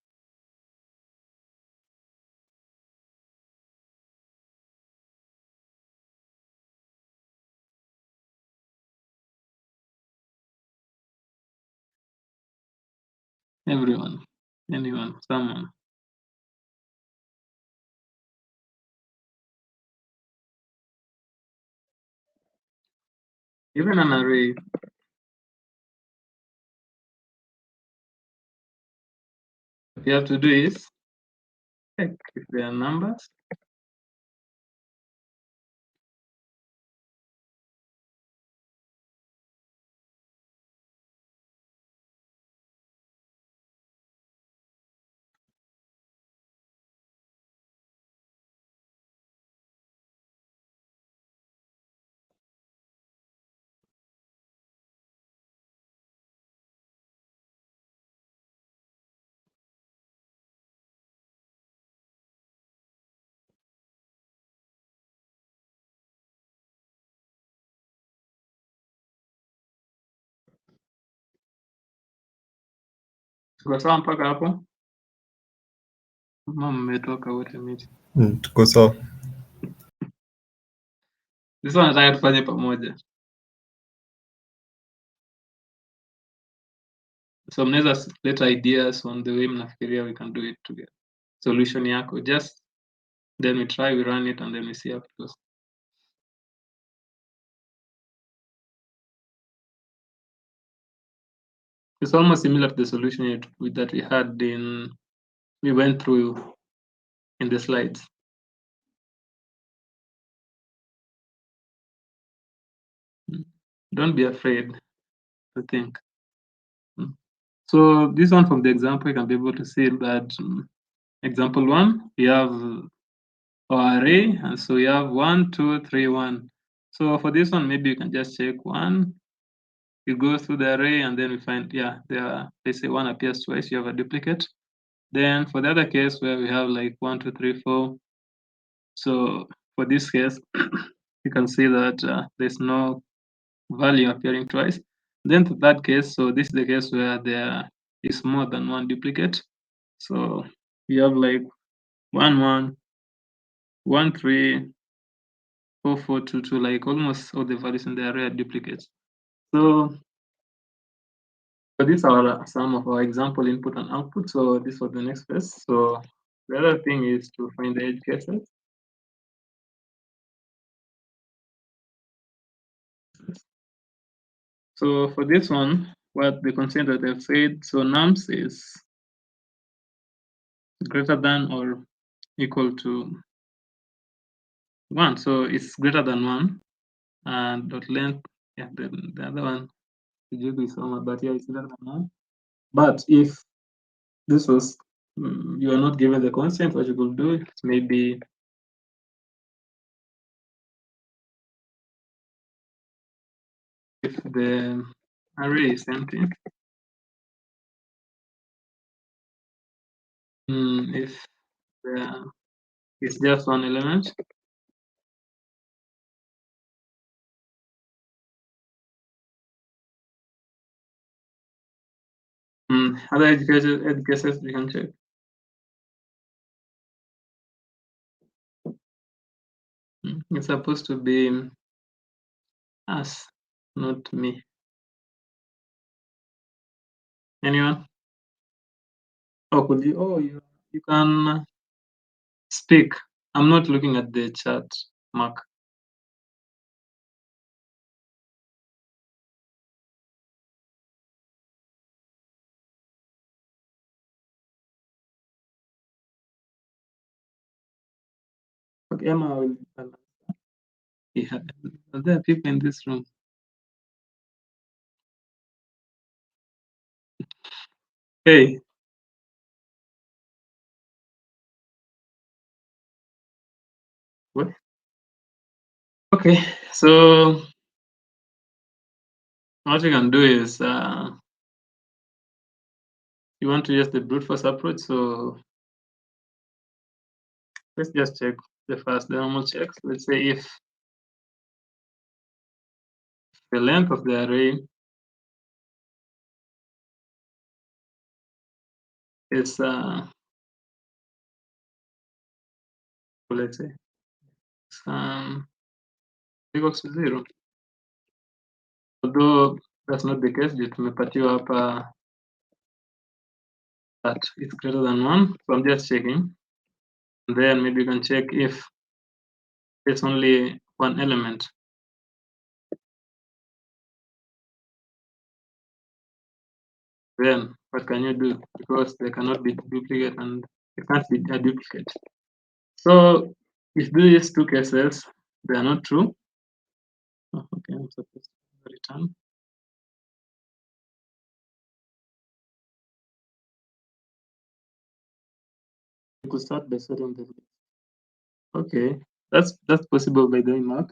S1: Everyone, anyone, someone. Given an array, what you have to do is check if there are numbers. Tuko sawa mpaka hapo? Mama mmetoka wote miti.
S3: Tuko sawa.
S1: This one nataka tufanye pamoja. So mnaweza leta ideas on the way mnafikiria we can do it together. Solution yako, just then we try, we run it, and then we see how it goes. It's almost similar to the solution that we had we went through in the slides. Don't be afraid to think. So this one from the example, you can be able to see that example 1, you have our array, and so you have 1, 2, 3, 1. So for this one, maybe you can just check 1. You go through the array, and then we find, yeah, they say 1 appears twice, you have a duplicate. Then for the other case where we have like 1, 2, 3, 4. So for this case, you can see that there's no value appearing twice. Then to that case, so this is the case where there is more than one duplicate. So you have like 1, 1, 1, 3, 4, 4, 2, 2, like almost all the values in the array are duplicates. So these are some of our example input and output. So this was the next phase. So the other thing is to find the edge cases. So for this one, what the constraint that I've said, so nums is greater than or equal to 1. So it's greater than 1. and dot length. Yeah, the other one, the jig is but yeah, it's less than 1. But if this was you are not given the constant, what you could do is maybe if the array is empty, if it's just one element, other edge cases we can check. It's supposed to be us, not me. Anyone? Oh, could you? Oh, you can speak. I'm not looking at the chat, Mark. Okay, Emma will. Yeah, are there people in this room? Hey. What? Okay, so what you can do is you want to use the brute force approach. So let's just check the normal checks. Let's say if the length of the array is let's say equals to 0. Although that's not the case, tumepatiwa hapa that it's greater than 1. So I'm just checking. And then maybe you can check if there's only one element. Then what can you do? Because they cannot be duplicate and it can't be a duplicate. So if these two cases they are not true, okay, I'm supposed to return. You could start by setting the list. Okay, that's possible by doing Mark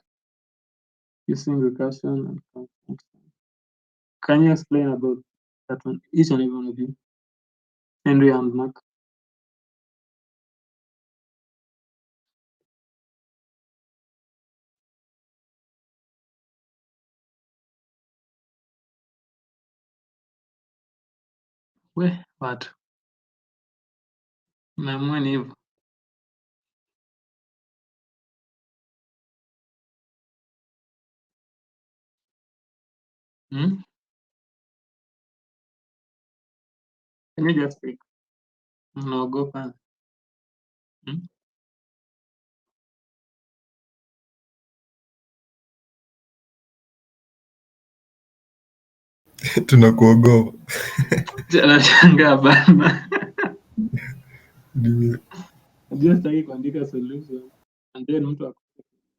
S1: using recursion and function. Can you explain about that one, each and every one of you, Henry and Mark? What? Umeamua ni hivyo? Can you just speak? Unaogopa?
S3: Tunakuogopa.
S1: Anashangaa bana.
S3: Nime-
S1: Najua sitaki kuandika solution and then mtu akasema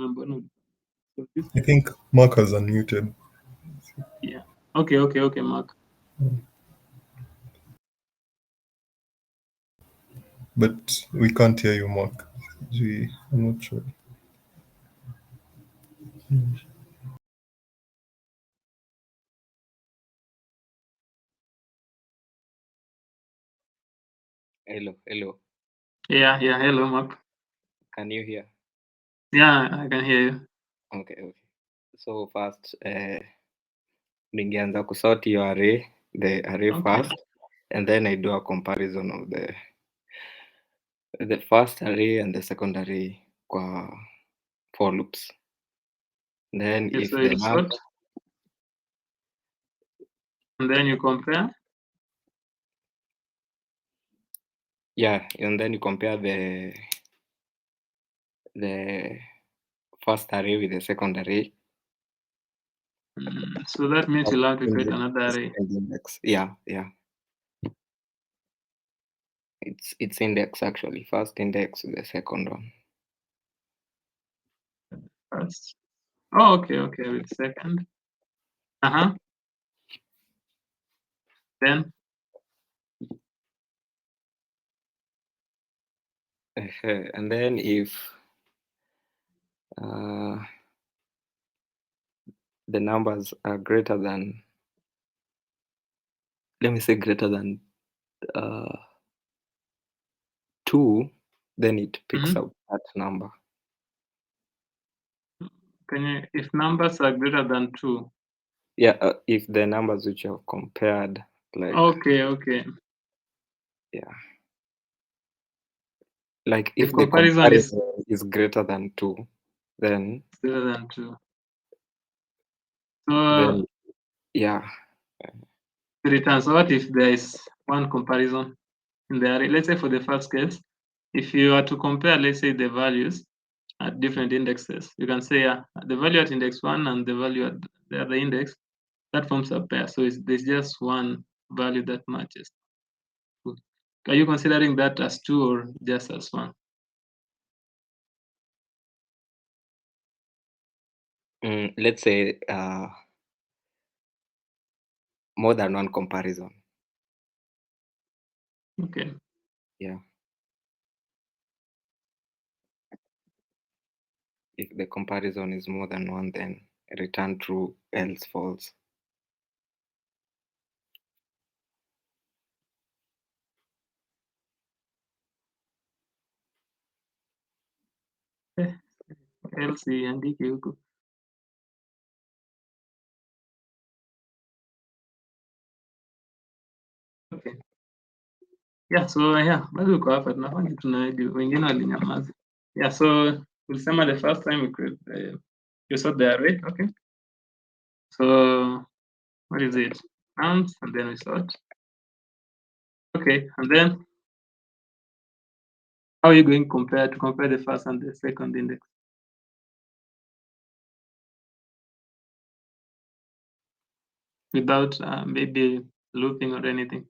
S1: mbona so this
S3: I think Mark has unmuted.
S1: yeah. Okay, Mark.
S3: But we can't hear you, Mark. I'm not sure.
S4: Hello.
S1: Yeah, hello Mark.
S4: Can you hear?
S1: Yeah, I can hear you.
S4: Okay. So first, ningeanza kusort your array, the array first, and then I do a comparison of the first array and the second array kwa for loops. Then
S1: Okay,
S4: if
S1: so
S4: the
S1: you sort and then you compare.
S4: Yeah, and then you compare the first array with the second array.
S1: So that means you'll have to create another array.
S4: Index. Yeah. It's index actually. First index, the second one.
S1: first. Oh, okay, with second. Then
S4: and then if the numbers are greater than, let me say greater than 2, then it picks up that number.
S1: if numbers are greater than 2?
S4: Yeah, if the numbers which you have compared, like,
S1: okay.
S4: yeah, like
S1: If
S4: if the
S1: comparison
S4: is greater than 2, then
S1: greater than 2. So
S4: then yeah,
S1: it returns. What if there is one comparison in the array? Let's say for the first case, if you are to compare, let's say, the values at different indexes, you can say the value at index 1 and the value at the other index, that forms a pair. So there's just one value that matches. Are you considering that as 2 or just as 1?
S4: Let's say more than one comparison.
S1: Okay.
S4: Yeah. If the comparison is more than one, then return true, else false.
S1: Else iandike huko. Okay. Yeah, so bado uko hapa tunafanya tunajua wengine walinyamaza. Yeah, so ulisema the first time you saw the array, okay? So what is it? Counts, and then we sort. Okay, and then how are you going to compare the first and the second index? Without maybe looping or anything.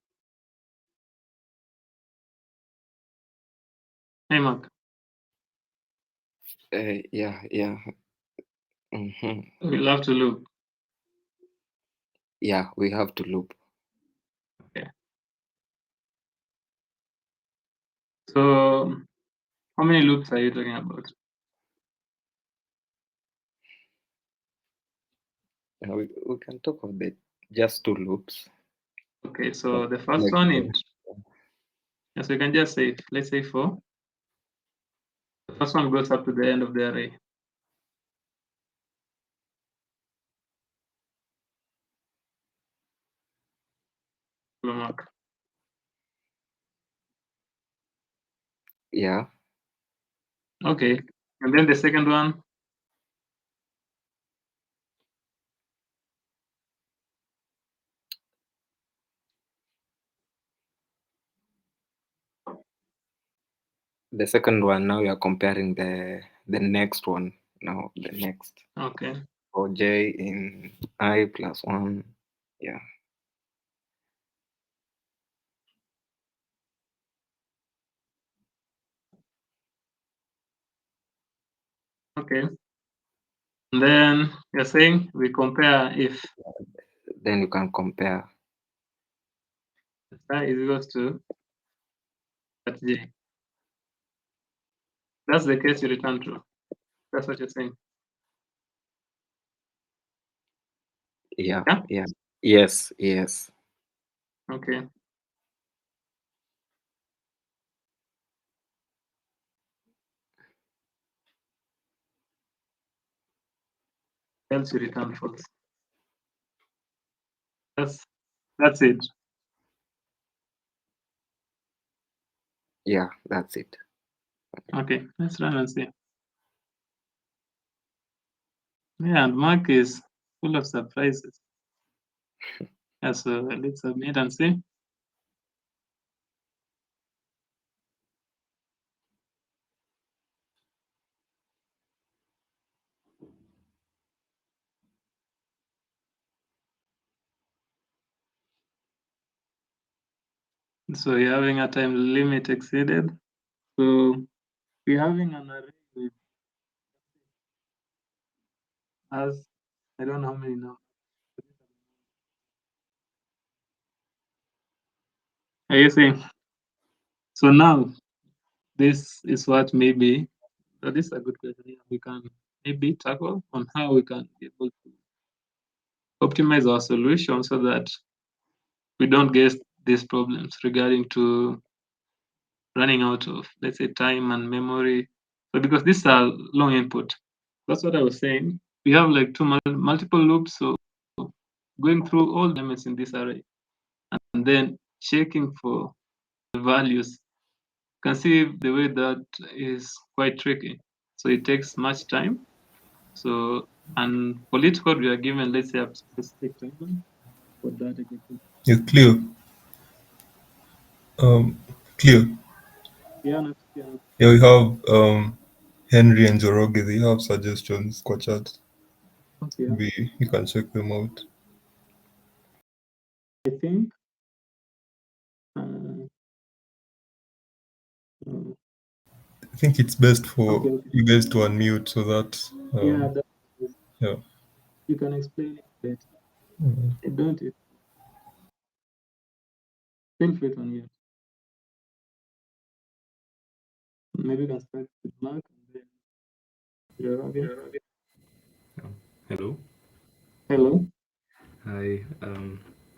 S1: Hey, Mark.
S4: Yeah.
S1: We'll have to loop.
S4: Yeah, we have to loop.
S1: Okay. So how many loops are you talking about?
S4: We can talk of just 2 loops.
S1: Okay, so the first one so you can just say, let's say 4. The first one goes up to the end of the array. Mark.
S4: Yeah.
S1: Okay, and then the second one.
S4: The second one, now you are comparing the next one. Now the next.
S1: Okay.
S4: For j in I plus 1. Yeah.
S1: Okay. And then you're saying we compare if
S4: Then you can compare.
S1: I is equals to that j. That's the case you return true. That's what you're saying.
S4: Yeah. Yes.
S1: Okay. Else you return false. That's it.
S4: Yeah, that's it.
S1: Okay, let's run and see. Yeah, and Mark is full of surprises. Yeah, so let's submit and see. So you're having a time limit exceeded. So we're having an array with has, I don't know how many numbers. Are you saying? So now, this is what maybe, so this is a good question. We can maybe tackle on how we can be able to optimize our solution so that we don't get these problems regarding to running out of, let's say, time and memory. So because these are long input, that's what I was saying. We have like two multiple loops, so going through all the elements in this array and then checking for the values. You can see the way that is quite tricky. So it takes much time. So, and for lead code, we are given, let's say, a specific timeline for that execution.
S3: Yeah, clear. Clear.
S1: Yeah,
S3: Yeah, we have Henry and Joroge. They have suggestions. Chat.
S1: okay.
S3: You can check them out.
S1: I think
S3: I think it's best for
S1: okay.
S3: you guys to unmute so that
S1: Yeah, that is,
S3: yeah.
S1: you can explain it better. I don't it. Feel free to unmute. Maybe you can start with Mark and then Joroge.
S5: Hello.
S1: Hello.
S5: Hi.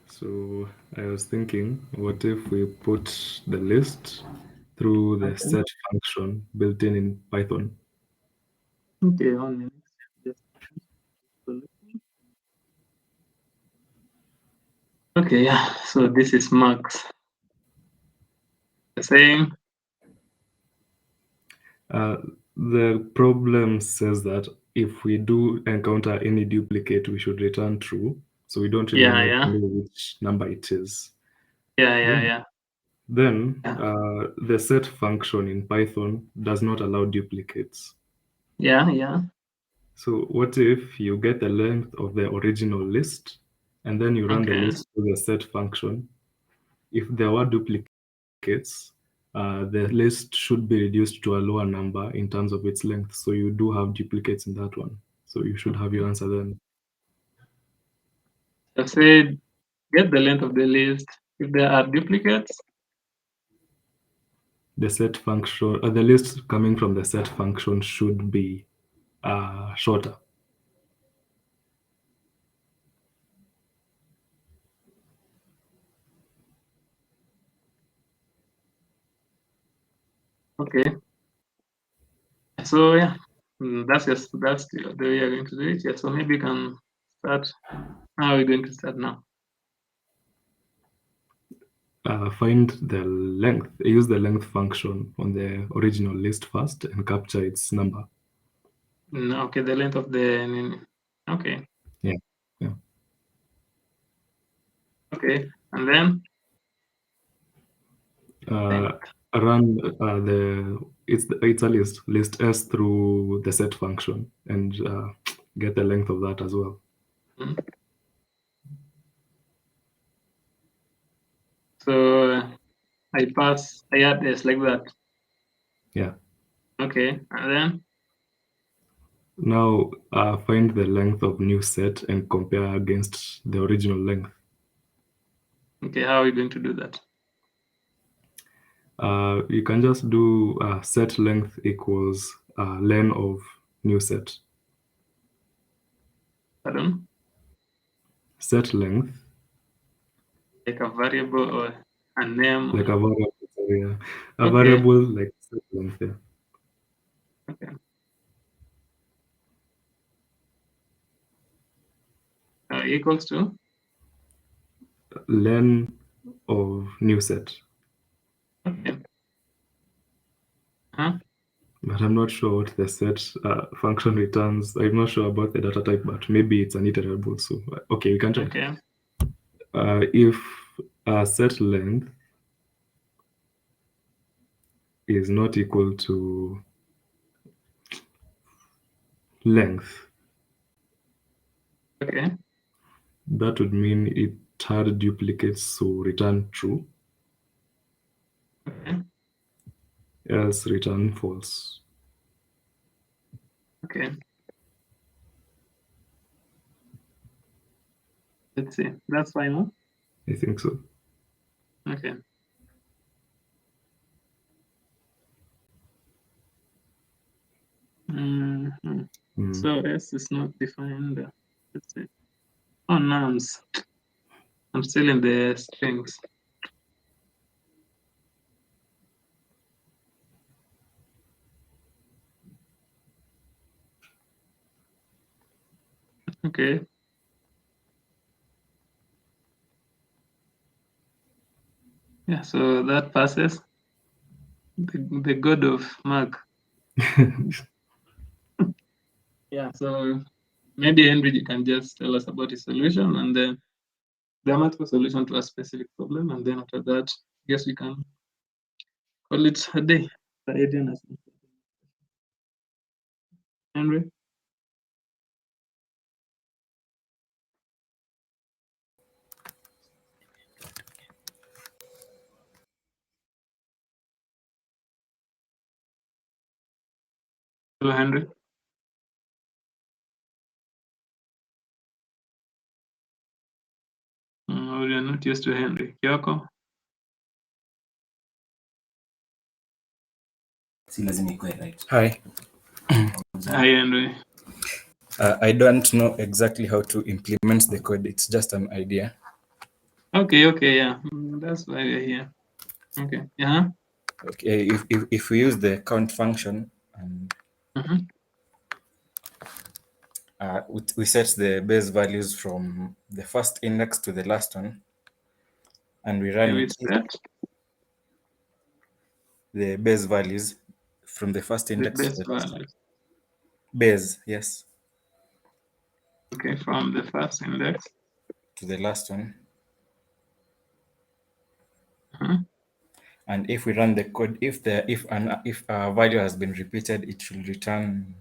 S5: So I was thinking, what if we put the list through the
S1: Okay.
S5: set function built in Python?
S1: Okay, 1 minute. Just okay, yeah. So this is Max. The same.
S5: The problem says that if we do encounter any duplicate, we should return true. So we don't really know which number it is.
S1: Yeah.
S5: Then
S1: Yeah.
S5: the set function in Python does not allow duplicates.
S1: Yeah.
S5: So what if you get the length of the original list and then you run the
S1: Okay.
S5: list through the set function? If there were duplicates, the list should be reduced to a lower number in terms of its length. So you do have duplicates in that one. So you should have your answer then.
S1: I said get the length of the list. If there are duplicates,
S5: The set function, the list coming from the set function should be shorter.
S1: okay. So yeah, that's the way you're going to do it. Yeah. So maybe you can start. How are we going to start now?
S5: Find the length, use the length function on the original list first and capture its number.
S1: Okay, the length of the. Okay.
S5: Yeah.
S1: Okay, and then
S5: run it's a list s through the set function and get the length of that as well.
S1: So I add s like that.
S5: Yeah.
S1: Okay, and then
S5: Now find the length of new set and compare against the original length.
S1: okay, how are we going to do that?
S5: You can just do set length equals len of new set.
S1: Pardon?
S5: Set length.
S1: Like a variable or a name?
S5: Like a variable, yeah. A
S1: Okay.
S5: variable like set length, yeah.
S1: Okay. Equals to?
S5: Len of new set.
S1: Okay. Huh?
S5: But I'm not sure what the set function returns. I'm not sure about the data type, but maybe it's an iterable. So, okay, we can try.
S1: Okay.
S5: If set length is not equal to length,
S1: Okay.
S5: that would mean it had duplicates, so return true.
S1: Okay.
S5: Else return false.
S1: Okay. Let's see. That's final.
S5: I think so.
S1: Okay. So S is not defined. Let's see. Oh, nums. I'm still in the strings. Okay. Yeah, so that passes. The god of Mark. Yeah, so maybe Henry, you can just tell us about his solution and then the multiple solution to a specific problem, and then after that, I guess we can call it a day. Henry? Hello, Henry. We are not used to Henry. Kyoko?
S6: Hi.
S1: Hi, Henry.
S6: I don't know exactly how to implement the code. It's just an idea.
S1: Okay, yeah. That's why we're here. Okay, yeah.
S6: Okay, if we use the count function and we set the base values from the first index to the last one, and we run it. The base values from the first index to the last one. Base, yes.
S1: Okay, from the first index
S6: to the last one. And if we run the code, if a value has been repeated, it should return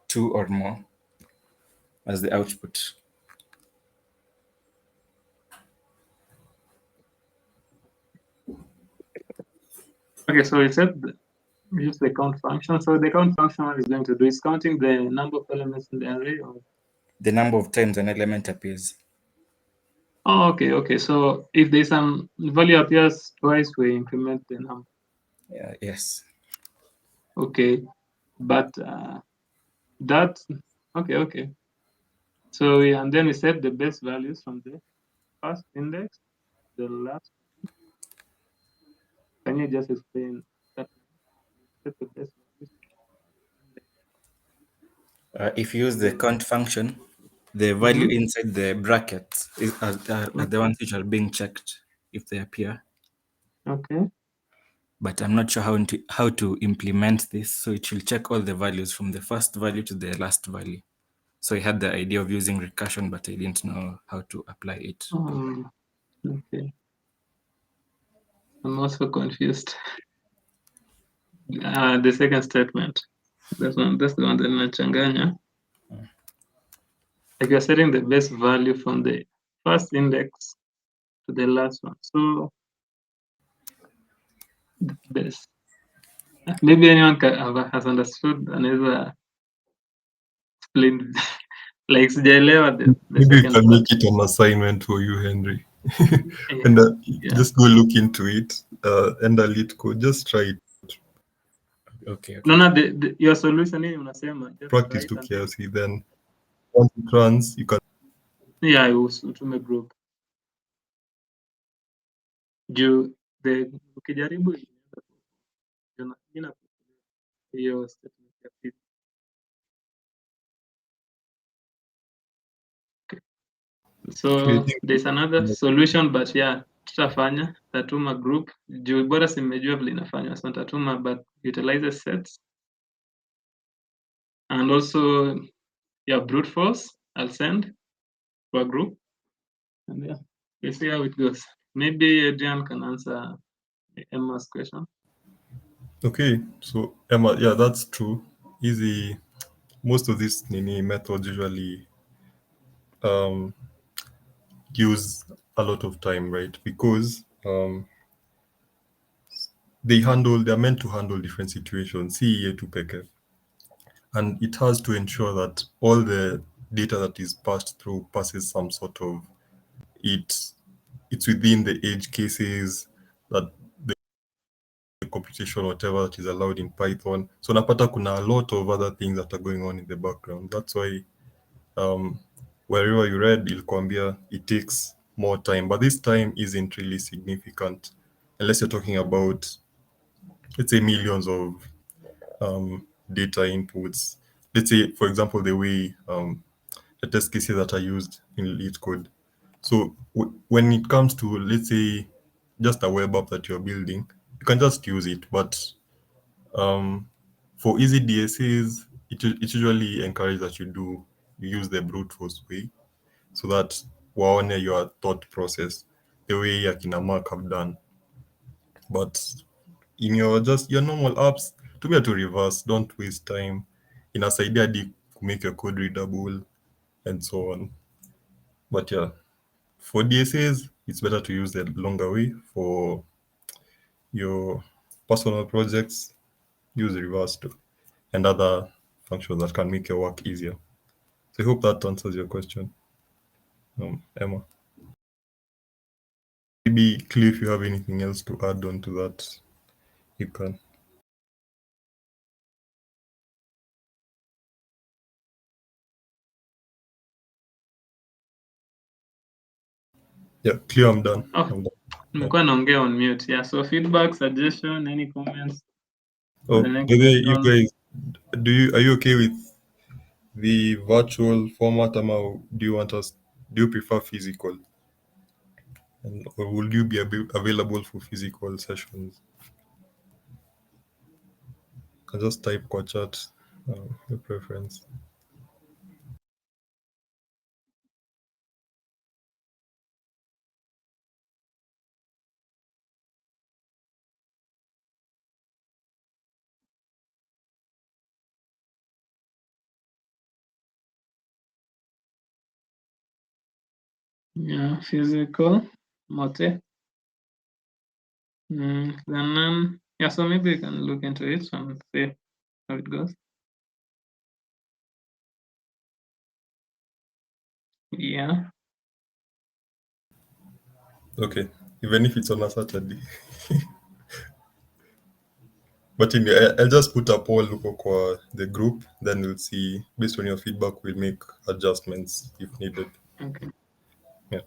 S6: 2 or more as the output.
S1: Okay, so it said use the count function. So the count function is going to do is counting the number of elements in the array, or
S6: the number of times an element appears.
S1: Oh, okay. So if there's some value appears twice, we increment the number.
S6: Yeah, yes.
S1: Okay, but that okay. So yeah, and then we set the base values from the first index to the last. Can you just explain that? Set the base values.
S6: If you use the count function, the value inside the brackets are the ones which are being checked if they appear.
S1: Okay.
S6: But I'm not sure how to implement this. So it will check all the values from the first value to the last value. So I had the idea of using recursion, but I didn't know how to apply it.
S1: Okay. I'm also confused. The second statement. That's the one that nachanganya. Like you're setting the base value from the first index to the last one. So the base. Maybe anyone has understood another explain like sijaelewa the
S3: Maybe we
S1: second
S3: can
S1: part.
S3: make it an assignment for you, Henry. And just go look into it and a lit code. Just try it.
S6: Okay.
S1: No, your solution here unasema just
S3: practice to kiasi, then once it runs you can
S1: utume group juu ukijaribu hiyo statement ya pili. So there's another solution, but yeah, tutafanya tatuma group juu bora simejua vile inafanywa, so tatuma but utilizes sets and also brute force I'll send to a group, and yeah, we'll see how it goes. Maybe Adrian can answer Emma's question.
S3: Okay, so Emma, yeah, that's true. Easy. Most of these methods usually use a lot of time, right? Because they're meant to handle different situations. CEA to peke. And it has to ensure that all the data that is passed through passes some sort of it's within the edge cases that the computation, whatever that is allowed in Python. So napata kuna a lot of other things that are going on in the background. That's why wherever you read, ilikuambia it takes more time, but this time isn't really significant unless you're talking about, let's say, millions of data inputs. Let's say, for example, the way the test cases that are used in lead code. So when it comes to, let's say, just a web app that you're building, you can just use it. But for easy DSAs, it usually encourages that you use the brute force way, so that waone your thought process the way akina Mark have done. But in your normal apps, tumia to reverse, don't waste time. Inasaidia hadi make your code readable and so on. But yeah, for DSAs, it's better to use the longer way. For your personal projects, use reverse too, and other functions that can make your work easier. So I hope that answers your question, Emma. Maybe Cliff, if you have anything else to add on to that, you can. Yeah, clear, I'm done.
S1: Oh.
S3: I'm done.
S1: Nimekuwa naongea on mute. Yeah, so feedback, suggestion, any comments?
S3: Oh,
S1: The
S3: by
S1: next
S3: the way, you
S1: session.
S3: guys, are you okay with the virtual format, or do you prefer physical? And or will you be available for physical sessions? You can just type kwa chat your preference.
S1: Yeah, physical, mote. Then yeah, so maybe you can look into it and see how it goes. Yeah.
S3: Okay, even if it's on a Saturday. But I'll just put a poll huko kwa the group, then we'll see. Based on your feedback, we'll make adjustments if needed.
S1: Okay.
S3: Yeah.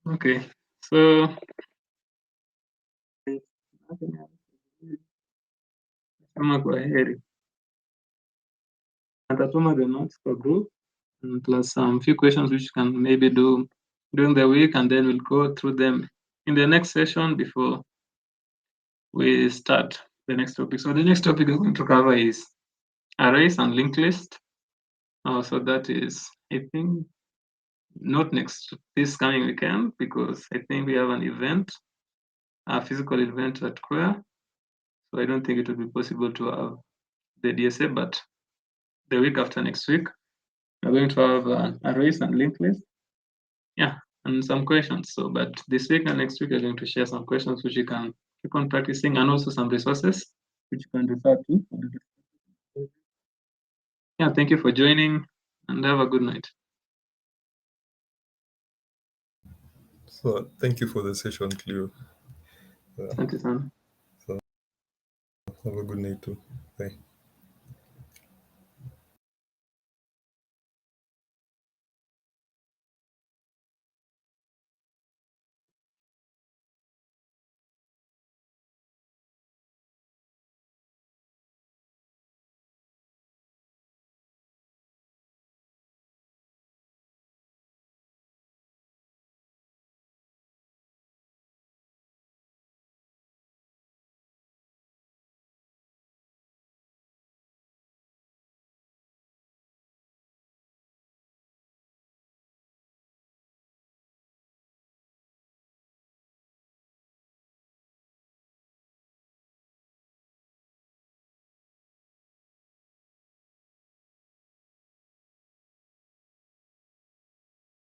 S1: Okay. So kama kwa heri. Atatuma the notes for group and plus some few questions which you can maybe do during the week, and then we'll go through them in the next session before we start the next topic. So the next topic we're going to cover is arrays and linked list. So that is, I think, not next this coming weekend, because I think we have an event, a physical event at CUEA. So I don't think it will be possible to have the DSA, but the week after next week, we're going to have arrays and linked list. Yeah, and some questions. So, but this week and next week, we're going to share some questions which you can keep on practicing, and also some resources which you can refer to. Yeah, thank you for joining, and have a good night.
S3: So thank you for the session, Cleo.
S1: Thank you, son.
S3: Have a good night too. Bye.